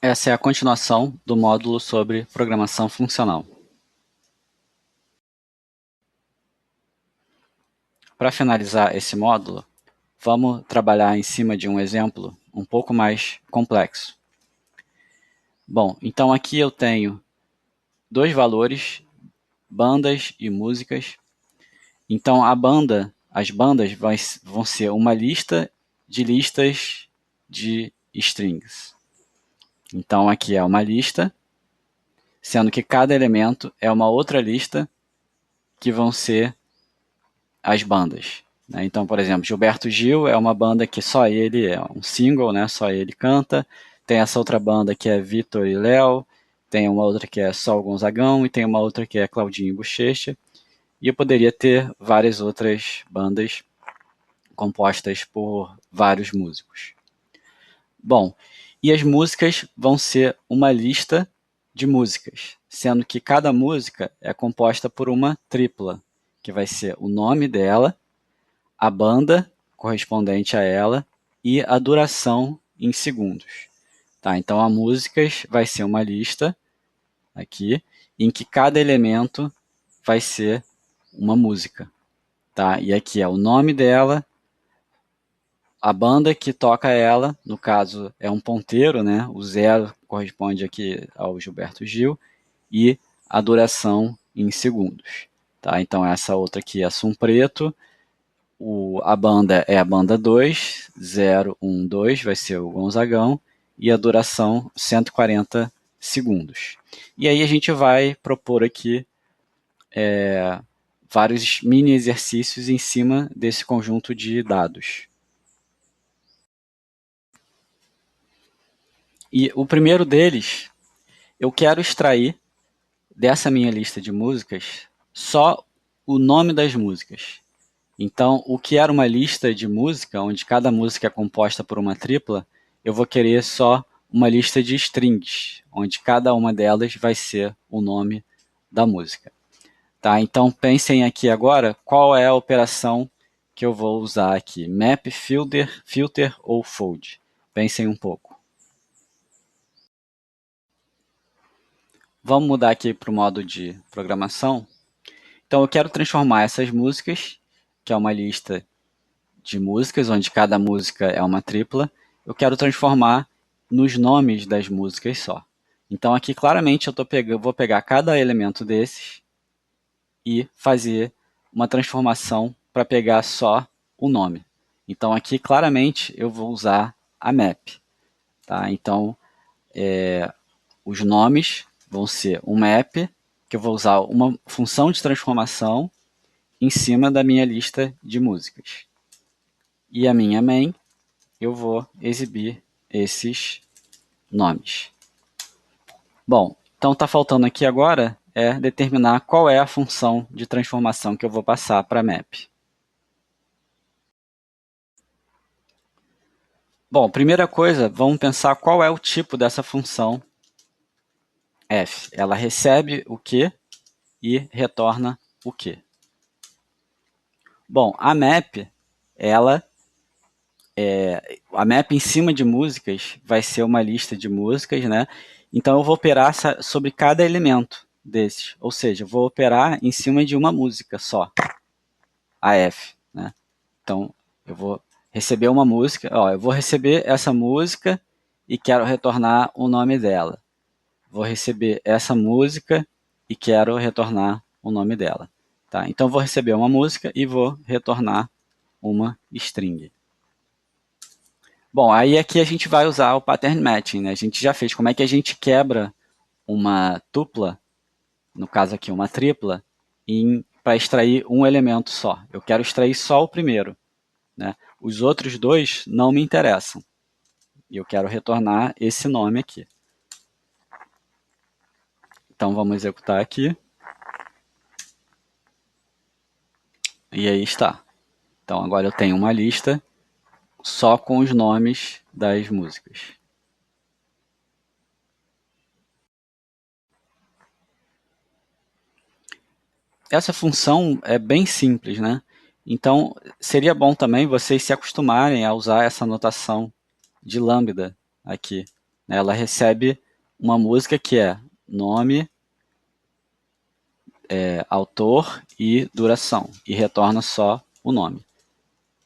Essa é a continuação do módulo sobre programação funcional. Para finalizar esse módulo, vamos trabalhar em cima de um exemplo um pouco mais complexo. Bom, então aqui eu tenho dois valores, bandas e músicas. Então as bandas vão ser uma lista de listas de strings. Então aqui é uma lista, sendo que cada elemento é uma outra lista que vão ser as bandas. Né? Então, por exemplo, Gilberto Gil é uma banda que só ele é um single, né? Só ele canta. Tem essa outra banda que é Vitor e Léo, tem uma outra que é Sol Gonzagão e tem uma outra que é Claudinho e Bochecha. E eu poderia ter várias outras bandas compostas por vários músicos. Bom, e as músicas vão ser uma lista de músicas, sendo que cada música é composta por uma tripla, que vai ser o nome dela, a banda correspondente a ela e a duração em segundos. Tá? Então a músicas vai ser uma lista aqui em que cada elemento vai ser uma música. Tá? E aqui é o nome dela, a banda que toca ela, no caso é um ponteiro, né? O 0 corresponde aqui ao Gilberto Gil, e a duração em segundos. Tá? Então essa outra aqui é Assum Preto, a banda é a banda 2, 0, 1, 2, vai ser o Gonzagão, e a duração 140 segundos. E aí a gente vai propor aqui vários mini exercícios em cima desse conjunto de dados. E o primeiro deles, eu quero extrair dessa minha lista de músicas só o nome das músicas. Então, o que era uma lista de música, onde cada música é composta por uma tripla, eu vou querer só uma lista de strings, onde cada uma delas vai ser o nome da música. Tá? Então, pensem aqui agora qual é a operação que eu vou usar aqui. Map, filter ou fold. Pensem um pouco. Vamos mudar aqui para o modo de programação. Então, eu quero transformar essas músicas, que é uma lista de músicas, onde cada música é uma tripla, eu quero transformar nos nomes das músicas só. Então aqui claramente vou pegar cada elemento desses e fazer uma transformação para pegar só o nome. Então aqui claramente eu vou usar a map. Tá? Então os nomes vão ser um map, que eu vou usar uma função de transformação em cima da minha lista de músicas. E a minha main, eu vou exibir esses nomes. Bom, então está faltando aqui agora é determinar qual é a função de transformação que eu vou passar para a map. Bom, primeira coisa, vamos pensar qual é o tipo dessa função f. Ela recebe o que e retorna o que. Bom, a map, a map em cima de músicas vai ser uma lista de músicas, né? Então eu vou operar sobre cada elemento desses, ou seja, eu vou operar em cima de uma música só, a f, né? Então eu vou receber uma música, eu vou receber essa música e quero retornar o nome dela. Vou receber essa música e quero retornar o nome dela. Tá? Então eu vou receber uma música e vou retornar uma string. Bom, aí aqui a gente vai usar o pattern matching, né? A gente já fez como é que a gente quebra uma tupla, no caso aqui uma tripla, para extrair um elemento só. Eu quero extrair só o primeiro, né? Os outros dois não me interessam. E eu quero retornar esse nome aqui. Então vamos executar aqui. E aí está. Então agora eu tenho uma lista só com os nomes das músicas. Essa função é bem simples, né? Então, seria bom também vocês se acostumarem a usar essa notação de lambda aqui. né? Ela recebe uma música que é nome, autor e duração, e retorna só o nome.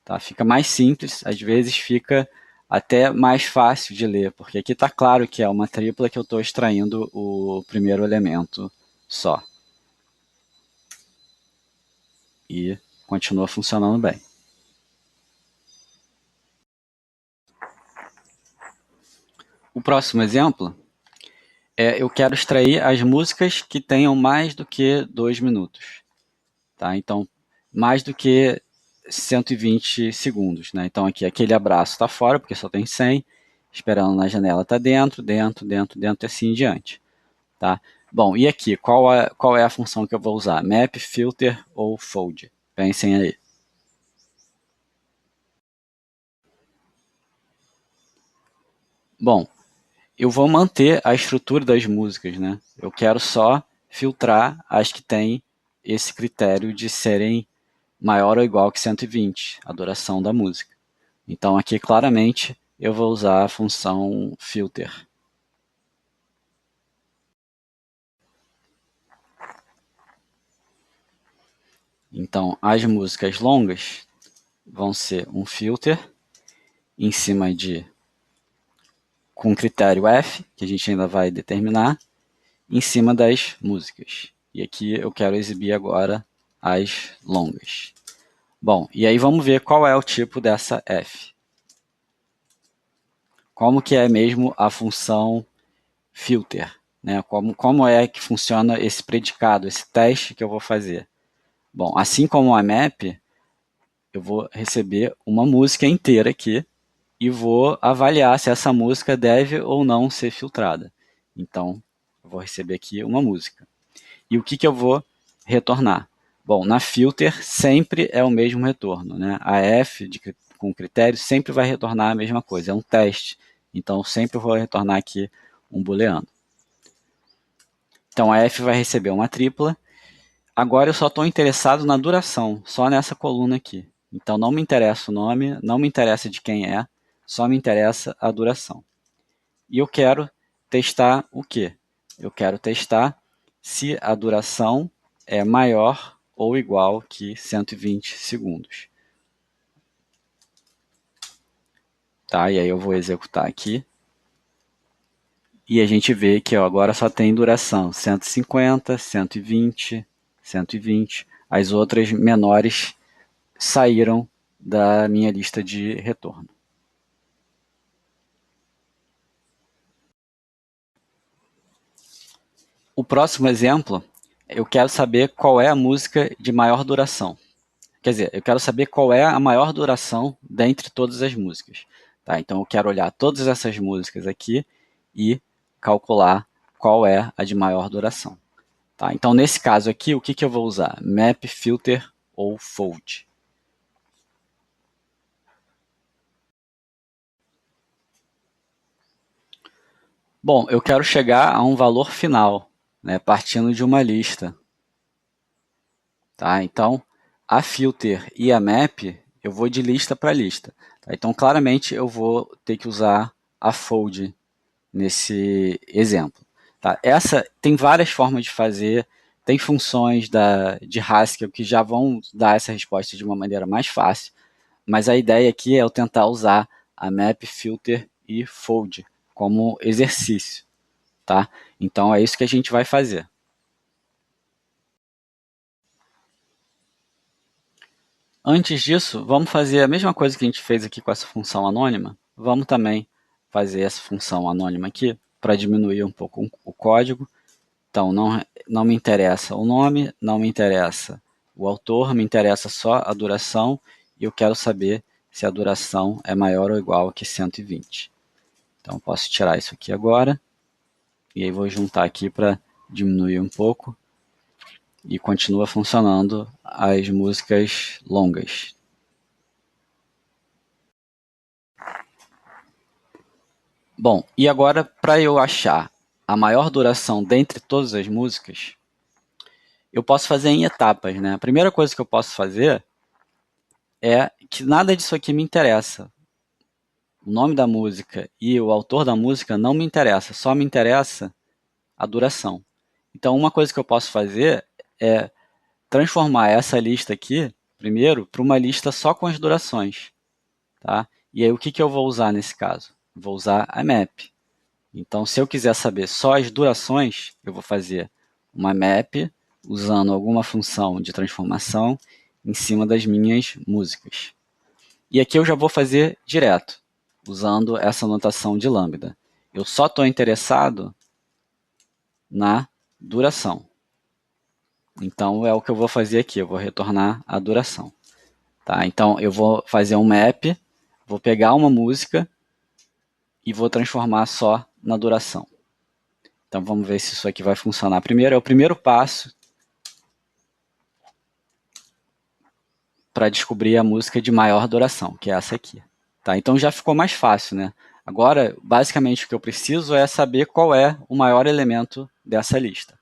Tá? Fica mais simples, às vezes fica até mais fácil de ler, porque aqui está claro que é uma tripla que eu estou extraindo o primeiro elemento só. E continua funcionando bem. O próximo exemplo eu quero extrair as músicas que tenham mais do que 2 minutos. Tá? Então, mais do que 120 segundos. Né? Então, aqui, aquele abraço está fora, porque só tem 100. Esperando na janela está dentro, dentro, dentro, dentro e assim em diante. Tá? Bom, e aqui, qual é a função que eu vou usar? Map, Filter ou Fold? Pensem aí. Bom, eu vou manter a estrutura das músicas, né? Eu quero só filtrar as que têm esse critério de serem maior ou igual que 120, a duração da música. Então aqui claramente eu vou usar a função filter. Então as músicas longas vão ser um filter em cima de com critério F, que a gente ainda vai determinar, em cima das músicas. E aqui eu quero exibir agora as longas. Bom, e aí vamos ver qual é o tipo dessa F. Como que é mesmo a função filter? Né? Como é que funciona esse predicado, esse teste que eu vou fazer? Bom, assim como a map, eu vou receber uma música inteira aqui e vou avaliar se essa música deve ou não ser filtrada. Então, eu vou receber aqui uma música. E o que eu vou retornar? Bom, na filter sempre é o mesmo retorno. Né? A F com critério sempre vai retornar a mesma coisa, é um teste. Então, eu sempre vou retornar aqui um booleano. Então, a F vai receber uma tripla. Agora eu só estou interessado na duração, só nessa coluna aqui. Então, não me interessa o nome, não me interessa de quem é, só me interessa a duração. E eu quero testar o quê? Eu quero testar se a duração é maior ou igual que 120 segundos. Tá? E aí eu vou executar aqui. E a gente vê que agora só tem duração 150, 120, 120. As outras menores saíram da minha lista de retorno. O próximo exemplo, eu quero saber qual é a música de maior duração. Quer dizer, eu quero saber qual é a maior duração dentre todas as músicas. Tá? Então eu quero olhar todas essas músicas aqui e calcular qual é a de maior duração. Tá? Então nesse caso aqui, o que eu vou usar? Map, Filter ou Fold. Bom, eu quero chegar a um valor final, né, partindo de uma lista. Tá? Então, a filter e a map, eu vou de lista para lista. Tá? Então, claramente, eu vou ter que usar a fold nesse exemplo. Tá? Essa tem várias formas de fazer, tem funções de Haskell que já vão dar essa resposta de uma maneira mais fácil, mas a ideia aqui é eu tentar usar a map, filter e fold como exercício. Tá? Então, é isso que a gente vai fazer. Antes disso, vamos fazer a mesma coisa que a gente fez aqui com essa função anônima. Vamos também fazer essa função anônima aqui para diminuir um pouco o código. Então, não me interessa o nome, não me interessa o autor, me interessa só a duração e eu quero saber se a duração é maior ou igual que 120. Então, posso tirar isso aqui agora e aí vou juntar aqui para diminuir um pouco e continua funcionando as músicas longas. Bom, e agora para eu achar a maior duração dentre todas as músicas, eu posso fazer em etapas, né? A primeira coisa que eu posso fazer é que nada disso aqui me interessa. o nome da música e o autor da música não me interessa, só me interessa a duração. Então, uma coisa que eu posso fazer é transformar essa lista aqui, primeiro, para uma lista só com as durações. Tá? E aí, o que eu vou usar nesse caso? Vou usar a map. Então, se eu quiser saber só as durações, eu vou fazer uma map usando alguma função de transformação em cima das minhas músicas. E aqui eu já vou fazer direto, usando essa notação de lambda. Eu só estou interessado na duração. Então, é o que eu vou fazer aqui, eu vou retornar a duração. Tá? Então, eu vou fazer um map, vou pegar uma música e vou transformar só na duração. Então, vamos ver se isso aqui vai funcionar. Primeiro, é o primeiro passo para descobrir a música de maior duração, que é essa aqui. Tá? Então, já ficou mais fácil, né? Agora, basicamente, o que eu preciso é saber qual é o maior elemento dessa lista.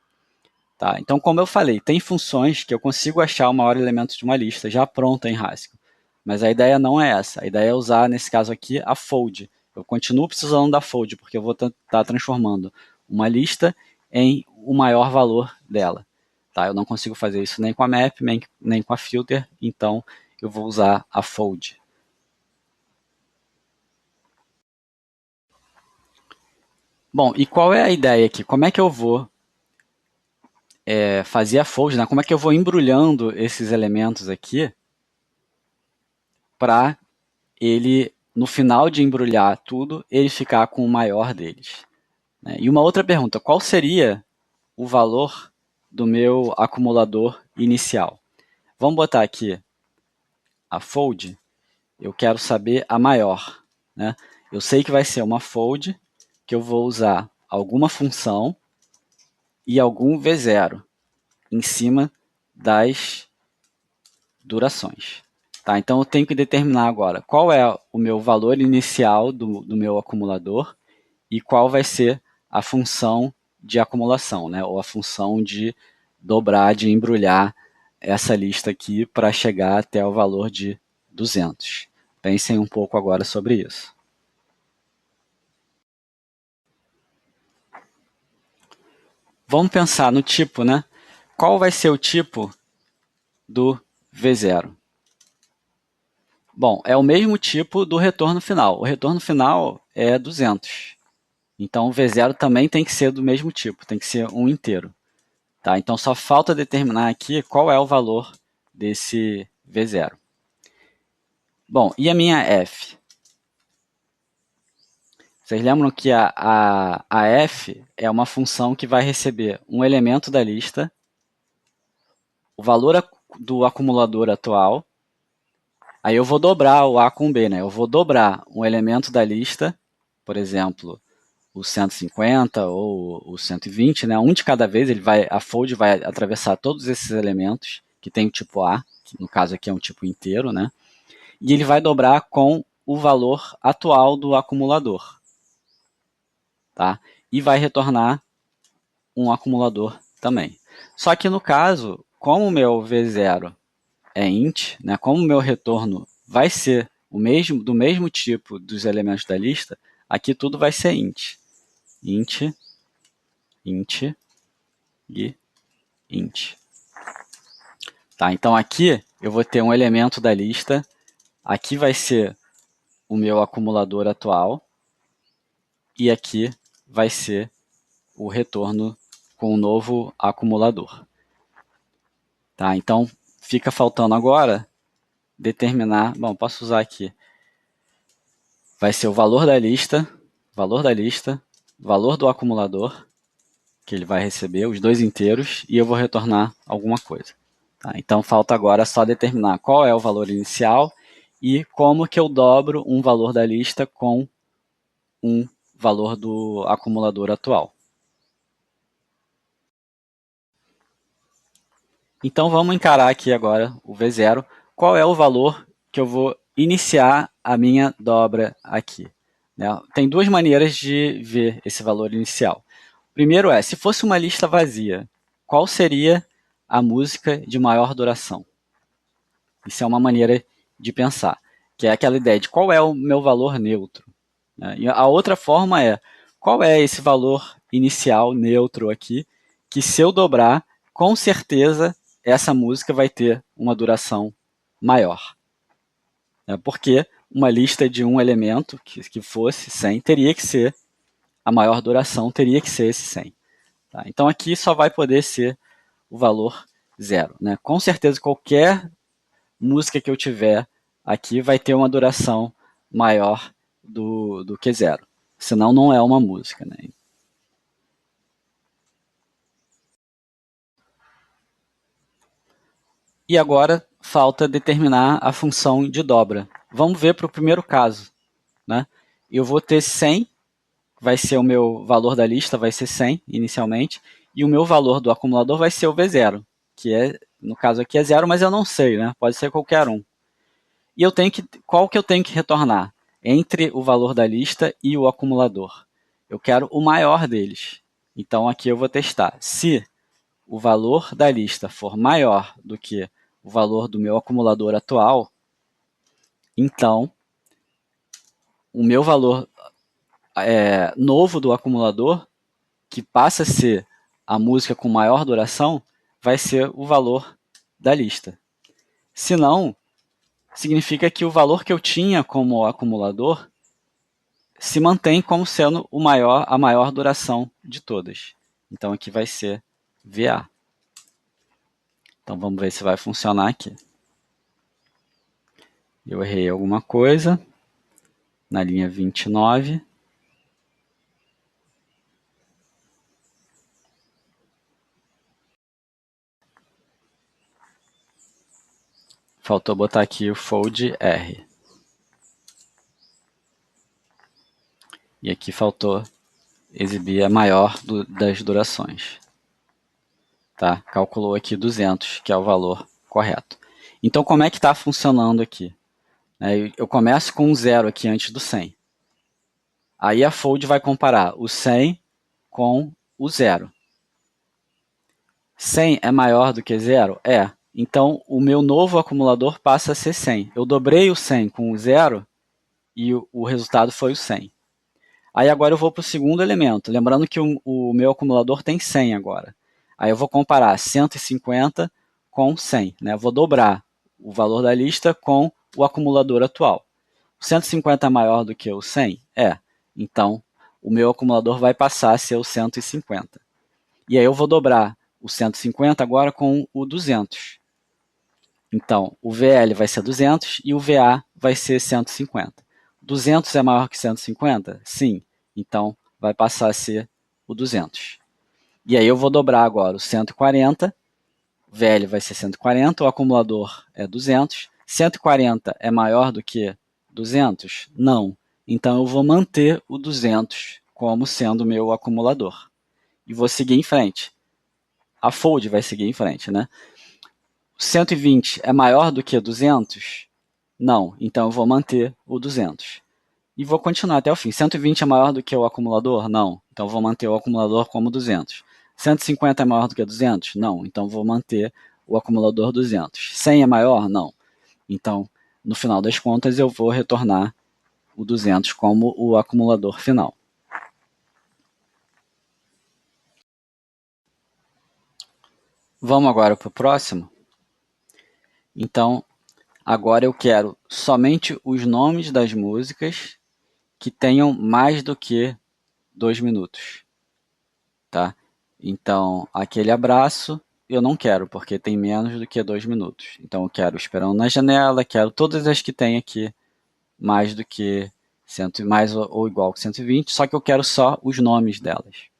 Tá? Então, como eu falei, tem funções que eu consigo achar o maior elemento de uma lista já pronta em Haskell. Mas a ideia não é essa. A ideia é usar, nesse caso aqui, a fold. Eu continuo precisando da fold, porque eu vou estar transformando uma lista em o maior valor dela. Tá? Eu não consigo fazer isso nem com a map, nem com a filter, então eu vou usar a fold. Bom, e qual é a ideia aqui? Como é que eu vou fazer a fold, né? Como é que eu vou embrulhando esses elementos aqui para ele, no final de embrulhar tudo, ele ficar com o maior deles? Né? E uma outra pergunta, qual seria o valor do meu acumulador inicial? Vamos botar aqui a fold, eu quero saber a maior. Né? Eu sei que vai ser uma fold, que eu vou usar alguma função e algum V0 em cima das durações. Tá? Então eu tenho que determinar agora qual é o meu valor inicial do meu acumulador e qual vai ser a função de acumulação, né? Ou a função de dobrar, de embrulhar essa lista aqui para chegar até o valor de 200. Pensem um pouco agora sobre isso. Vamos pensar no tipo, né? Qual vai ser o tipo do V0? Bom, é o mesmo tipo do retorno final. O retorno final é 200. Então, o V0 também tem que ser do mesmo tipo, tem que ser um inteiro. Tá? Então, só falta determinar aqui qual é o valor desse V0. Bom, e a minha F? Vocês lembram que a F é uma função que vai receber um elemento da lista, o valor do acumulador atual, aí eu vou dobrar o A com B, né? Eu vou dobrar um elemento da lista, por exemplo, o 150 ou o 120, né? Um de cada vez, a fold vai atravessar todos esses elementos que tem o tipo A, que no caso aqui é um tipo inteiro, né? E ele vai dobrar com o valor atual do acumulador. Tá? E vai retornar um acumulador também. Só que no caso, como o meu V0 é int, né, como o meu retorno vai ser do mesmo tipo dos elementos da lista, aqui tudo vai ser int. Int, int e int. Tá, então aqui eu vou ter um elemento da lista, aqui vai ser o meu acumulador atual, e aqui vai ser o retorno com o novo acumulador. Tá? Então, fica faltando agora determinar, bom, posso usar aqui, vai ser o valor da lista, valor do acumulador, que ele vai receber, os dois inteiros, e eu vou retornar alguma coisa. Tá? Então, falta agora só determinar qual é o valor inicial e como que eu dobro um valor da lista com um valor do acumulador atual. Então vamos encarar aqui agora o V0. Qual é o valor que eu vou iniciar a minha dobra aqui? Né? Tem duas maneiras de ver esse valor inicial. Primeiro se fosse uma lista vazia, qual seria a música de maior duração? Isso é uma maneira de pensar, que é aquela ideia de qual é o meu valor neutro. né? E a outra forma é, qual é esse valor inicial neutro aqui, que se eu dobrar, com certeza essa música vai ter uma duração maior. Porque uma lista de um elemento que fosse 100 teria que ser, a maior duração teria que ser esse 100. Tá? Então aqui só vai poder ser o valor zero. Né? Com certeza qualquer música que eu tiver aqui vai ter uma duração maior do que zero. Senão não é uma música. Né? E agora falta determinar a função de dobra. Vamos ver para o primeiro caso. Né? Eu vou ter 100, vai ser o meu valor da lista, vai ser 100 inicialmente, e o meu valor do acumulador vai ser o V0, que é, no caso aqui é 0, mas eu não sei, né? Pode ser qualquer um. E eu tenho que, qual que eu tenho que retornar? Entre o valor da lista e o acumulador. Eu quero o maior deles. Então aqui eu vou testar. Se o valor da lista for maior do que o valor do meu acumulador atual, então o meu valor novo do acumulador, que passa a ser a música com maior duração, vai ser o valor da lista. Se não, significa que o valor que eu tinha como acumulador se mantém como sendo a maior duração de todas. Então aqui vai ser VA. Então vamos ver se vai funcionar aqui. Eu errei alguma coisa na linha 29. Faltou botar aqui o fold R. E aqui faltou exibir a maior das durações. Tá? Calculou aqui 200, que é o valor correto. Então, como é que está funcionando aqui? Eu começo com um zero aqui antes do 100. Aí a fold vai comparar o 100 com o zero. 100 é maior do que zero? É. Então, o meu novo acumulador passa a ser 100. Eu dobrei o 100 com o zero e o resultado foi o 100. Aí agora eu vou para o segundo elemento. Lembrando que o meu acumulador tem 100 agora. Aí eu vou comparar 150 com 100. Né? Eu vou dobrar o valor da lista com o acumulador atual. O 150 é maior do que o 100? É. Então, o meu acumulador vai passar a ser o 150. E aí eu vou dobrar o 150 agora com o 200. Então, o VL vai ser 200 e o VA vai ser 150. 200 é maior que 150? Sim. Então, vai passar a ser o 200. E aí eu vou dobrar agora o 140, o VL vai ser 140, o acumulador é 200. 140 é maior do que 200? Não. Então, eu vou manter o 200 como sendo o meu acumulador. E vou seguir em frente. A fold vai seguir em frente, né? 120 é maior do que 200? Não. Então, eu vou manter o 200. E vou continuar até o fim. 120 é maior do que o acumulador? Não. Então, vou manter o acumulador como 200. 150 é maior do que 200? Não. Então, vou manter o acumulador 200. 100 é maior? Não. Então, no final das contas, eu vou retornar o 200 como o acumulador final. Vamos agora para o próximo? Então, agora eu quero somente os nomes das músicas que tenham mais do que 2 minutos. Tá? Então, aquele abraço eu não quero, porque tem menos do que 2 minutos. Então, eu quero Esperando na Janela, quero todas as que tem aqui mais do que mais ou igual que 120, só que eu quero só os nomes delas.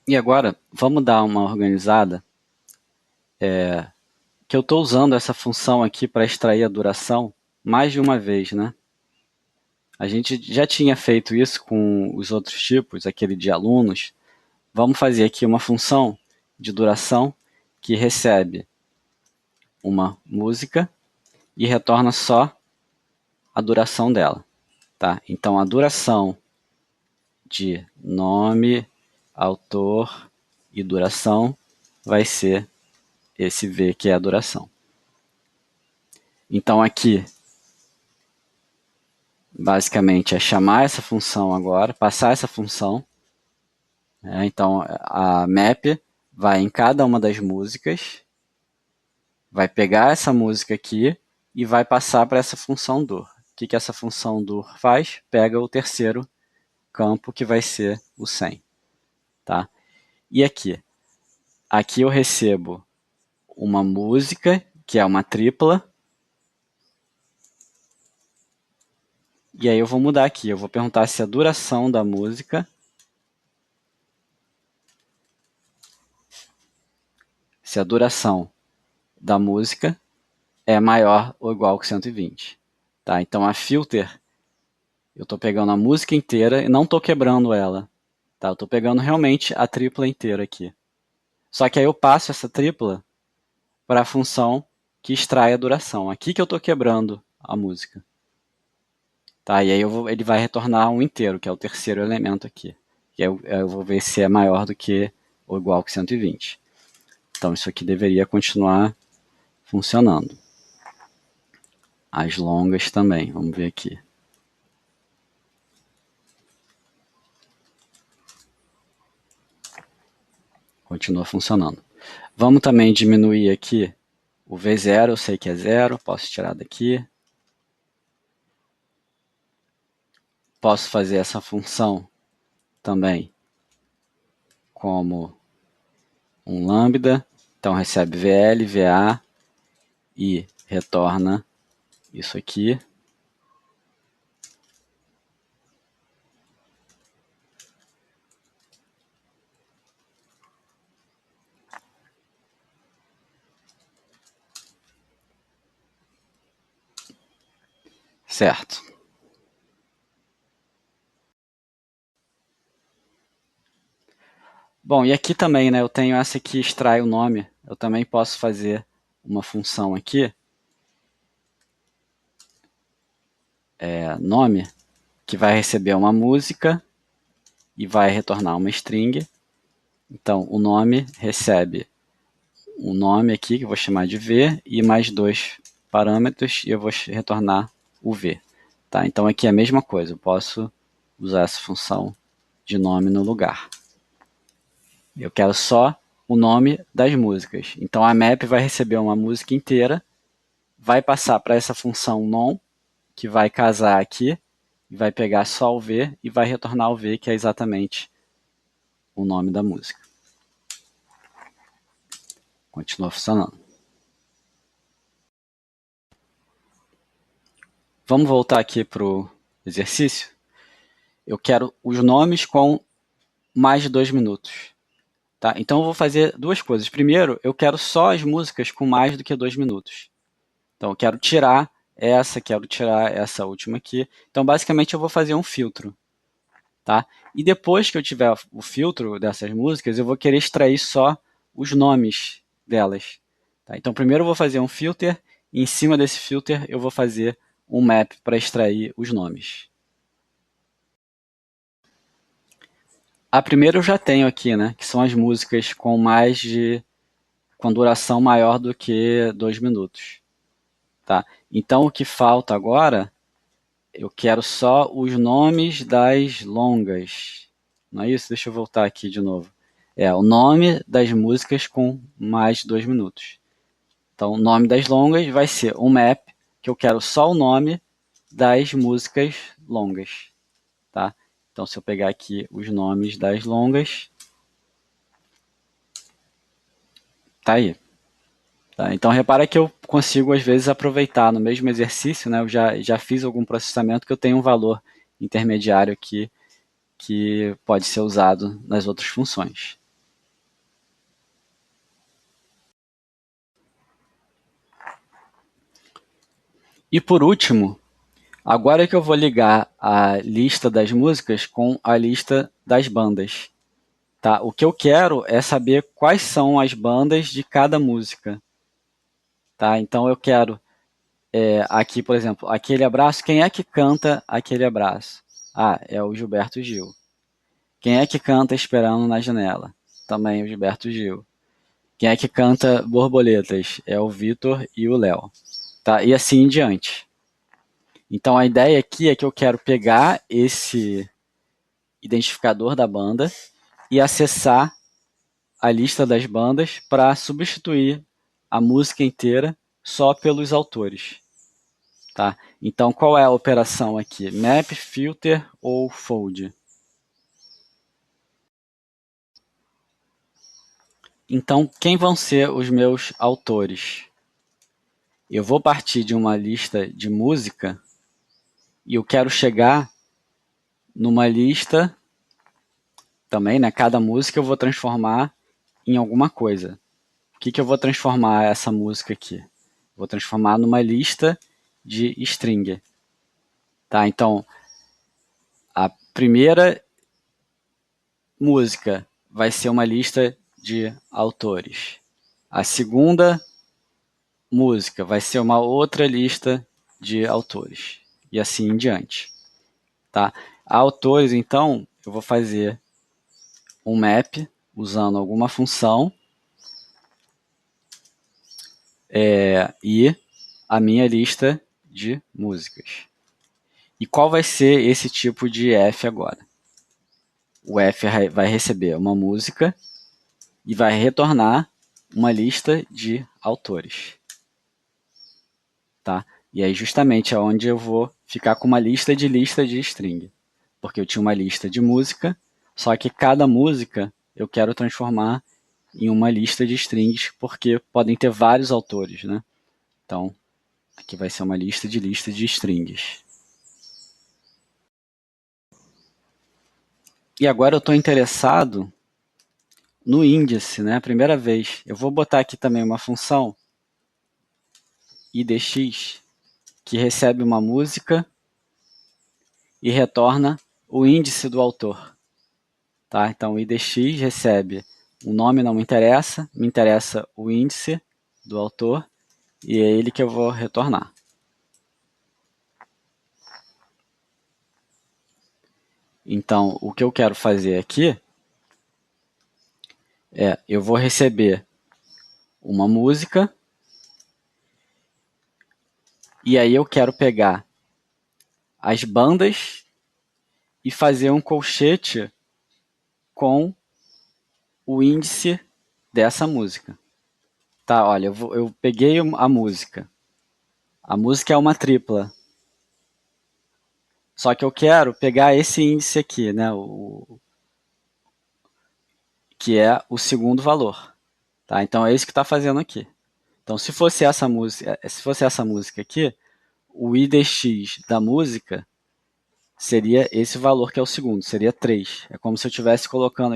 E agora, vamos dar uma organizada, que eu estou usando essa função aqui para extrair a duração mais de uma vez, né? A gente já tinha feito isso com os outros tipos, aquele de alunos. Vamos fazer aqui uma função de duração que recebe uma música e retorna só a duração dela. Tá? Então, a duração de nome, autor e duração vai ser esse V, que é a duração. Então aqui, basicamente, é chamar essa função agora, passar essa função. Então a map vai em cada uma das músicas, vai pegar essa música aqui e vai passar para essa função dur. O que essa função dur faz? Pega o terceiro campo, que vai ser o 100. Tá? E aqui? Aqui eu recebo uma música, que é uma tripla. E aí eu vou mudar aqui. Eu vou perguntar se a duração da música... Se a duração da música é maior ou igual que 120. Tá? Então a filter, eu estou pegando a música inteira e não estou quebrando ela. Tá? Eu estou pegando realmente a tripla inteira aqui. Só que aí eu passo essa tripla para a função que extrai a duração. Aqui que eu estou quebrando a música. Tá? E aí ele vai retornar um inteiro, que é o terceiro elemento aqui. E aí eu vou ver se é maior do que ou igual que 120. Então isso aqui deveria continuar funcionando. As longas também, vamos ver aqui. Continua funcionando. Vamos também diminuir aqui o V0, eu sei que é 0, posso tirar daqui. Posso fazer essa função também como um lambda, então recebe VL, VA e retorna isso aqui. Certo. Bom, e aqui também, né, eu tenho essa que extrai o nome. Eu também posso fazer uma função aqui, nome, que vai receber uma música e vai retornar uma string. Então, o nome recebe um nome aqui, que eu vou chamar de V, e mais 2 parâmetros, e eu vou retornar o V. Tá? Então, aqui é a mesma coisa, eu posso usar essa função de nome no lugar. Eu quero só o nome das músicas. Então, a map vai receber uma música inteira, vai passar para essa função non, que vai casar aqui, e vai pegar só o V e vai retornar o V, que é exatamente o nome da música. Continua funcionando. Vamos voltar aqui para o exercício. Eu quero os nomes com mais de 2 minutos. Tá? Então eu vou fazer duas coisas. Primeiro, eu quero só as músicas com mais do que 2 minutos. Então eu quero tirar essa última aqui. Então basicamente eu vou fazer um filtro. Tá? E depois que eu tiver o filtro dessas músicas, eu vou querer extrair só os nomes delas. Tá? Então primeiro eu vou fazer um filter, e em cima desse filter eu vou fazer um map para extrair os nomes. A primeira eu já tenho aqui, né? Que são as músicas com duração maior do que 2 minutos. Tá? Então o que falta agora, eu quero só os nomes das longas. Não é isso? Deixa eu voltar aqui de novo. É o nome das músicas com mais de 2 minutos. Então o nome das longas vai ser um map, que eu quero só o nome das músicas longas. Tá? Então se eu pegar aqui os nomes das longas, tá aí. Tá? Então repara que eu consigo às vezes aproveitar no mesmo exercício, né? Eu já fiz algum processamento que eu tenho um valor intermediário aqui que pode ser usado nas outras funções. E por último, agora é que eu vou ligar a lista das músicas com a lista das bandas. Tá? O que eu quero é saber quais são as bandas de cada música. Tá? Então eu quero aqui, por exemplo, aquele abraço, quem é que canta aquele abraço? Ah, é o Gilberto Gil. Quem é que canta Esperando na Janela? Também o Gilberto Gil. Quem é que canta Borboletas? É o Vitor e o Léo. tá? E assim em diante. Então a ideia aqui é que eu quero pegar esse identificador da banda e acessar a lista das bandas para substituir a música inteira só pelos autores. Tá? Então qual é a operação aqui? Map, filter ou fold? Então quem vão ser os meus autores? Eu vou partir de uma lista de música e eu quero chegar numa lista também, né? Cada música eu vou transformar em alguma coisa. O que eu vou transformar essa música aqui? Vou transformar numa lista de string. Tá? Então, a primeira música vai ser uma lista de autores. A segunda música vai ser uma outra lista de autores. E assim em diante. Tá? A autores, então, eu vou fazer um map usando alguma função e a minha lista de músicas. E qual vai ser esse tipo de F agora? O F vai receber uma música e vai retornar uma lista de autores. Tá? E aí justamente é onde eu vou ficar com uma lista de string. Porque eu tinha uma lista de música, só que cada música eu quero transformar em uma lista de strings, porque podem ter vários autores, né? Então, aqui vai ser uma lista de strings. E agora eu estou interessado no índice, né? A primeira vez. Eu vou botar aqui também uma função idx que recebe uma música e retorna o índice do autor. Tá? Então o idx recebe o nome, não me interessa o índice do autor e é ele que eu vou retornar. Então o que eu quero fazer aqui é, eu vou receber uma música e aí eu quero pegar as bandas e fazer um colchete com o índice dessa música. Tá, olha, eu peguei a música. A música é uma tripla. Só que eu quero pegar esse índice aqui, né? Que é o segundo valor. Tá? Então é isso que está fazendo aqui. Então se fosse essa música aqui, o IDX da música seria esse valor que é o segundo, seria 3. É como se eu estivesse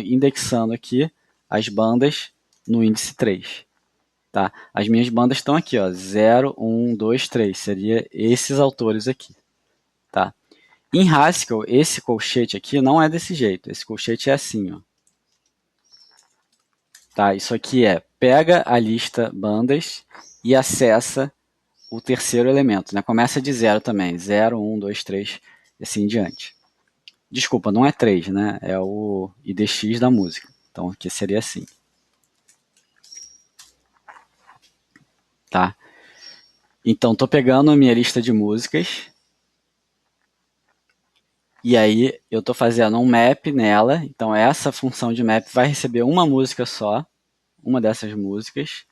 indexando aqui as bandas no índice 3. Tá? As minhas bandas estão aqui, ó, 0, 1, 2, 3. Seria esses autores aqui. Tá? Em Haskell, esse colchete aqui não é desse jeito. Esse colchete é assim. Ó. Tá? Isso aqui é, pega a lista bandas e acessa o terceiro elemento. Né? Começa de 0 também. 0, 1, 2, 3 e assim em diante. Desculpa, não é 3, né? É o IDX da música. Então aqui seria assim. Tá? Então estou pegando a minha lista de músicas e aí eu estou fazendo um map nela. Então essa função de map vai receber uma música só, uma dessas músicas.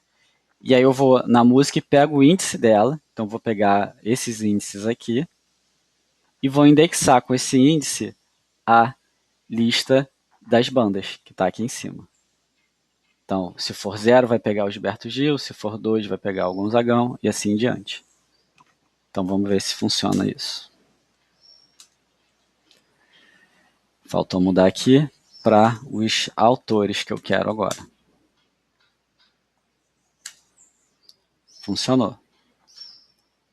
E aí eu vou na música e pego o índice dela. Então vou pegar esses índices aqui e vou indexar com esse índice a lista das bandas que está aqui em cima. Então, se for 0, vai pegar o Gilberto Gil, se for 2, vai pegar o Gonzagão e assim em diante. Então vamos ver se funciona isso. Faltou mudar aqui para os autores que eu quero agora. Funcionou.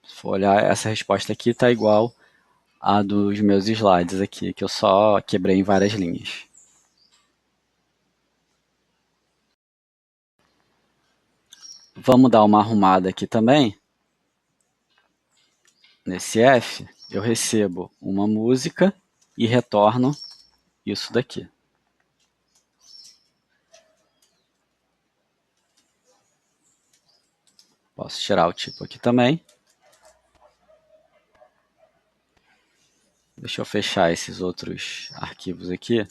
Se for olhar, essa resposta aqui está igual à dos meus slides aqui, que eu só quebrei em várias linhas. Vamos dar uma arrumada aqui também. Nesse F, eu recebo uma música e retorno isso daqui. Posso tirar o tipo aqui também. Deixa eu fechar esses outros arquivos aqui,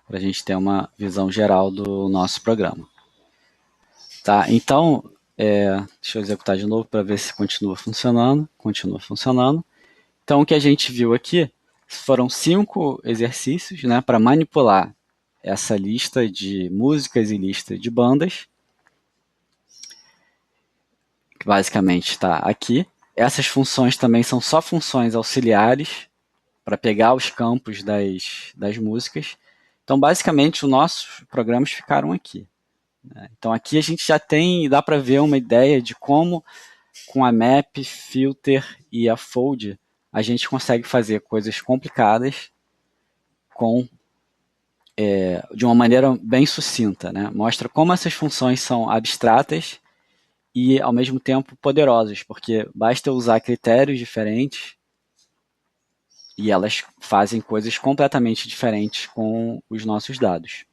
para a gente ter uma visão geral do nosso programa. Tá, então, deixa eu executar de novo para ver se continua funcionando. Continua funcionando. Então, o que a gente viu aqui foram 5 exercícios, né, para manipular essa lista de músicas e lista de bandas, que basicamente está aqui. Essas funções também são só funções auxiliares para pegar os campos das músicas. Então, basicamente, os nossos programas ficaram aqui. Então, aqui a gente já tem, dá para ver uma ideia de como, com a map, filter e a fold, a gente consegue fazer coisas complicadas de uma maneira bem sucinta. Né? Mostra como essas funções são abstratas e, ao mesmo tempo, poderosas, porque basta usar critérios diferentes e elas fazem coisas completamente diferentes com os nossos dados.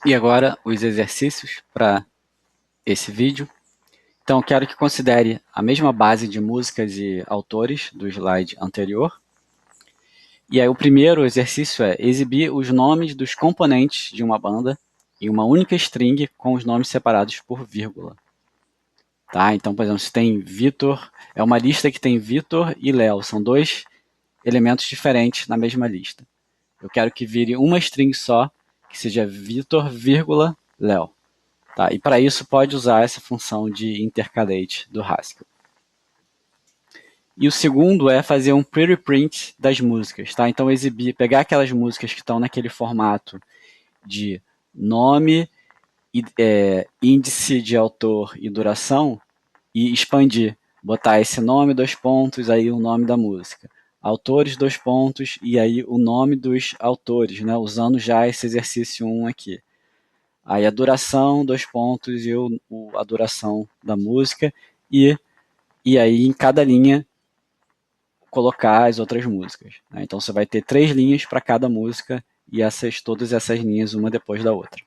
E agora, os exercícios para esse vídeo. Então, eu quero que considere a mesma base de músicas e autores do slide anterior. E aí, o primeiro exercício é exibir os nomes dos componentes de uma banda em uma única string com os nomes separados por vírgula. Tá? Então, por exemplo, se tem Vitor, é uma lista que tem Vitor e Léo, são 2 elementos diferentes na mesma lista. Eu quero que vire uma string só, que seja Vitor, vírgula, Léo. Tá? E para isso pode usar essa função de intercalate do Haskell. E o segundo é fazer um pre-reprint das músicas. Tá? Então exibir, pegar aquelas músicas que estão naquele formato de nome, índice de autor e duração e expandir. Botar esse nome, 2 pontos, aí o nome da música. Autores, 2 pontos, e aí o nome dos autores, né? Usando já esse exercício 1 aqui. Aí a duração, 2 pontos, e a duração da música, e aí em cada linha colocar as outras músicas. Né? Então você vai ter 3 linhas para cada música, e todas essas linhas uma depois da outra.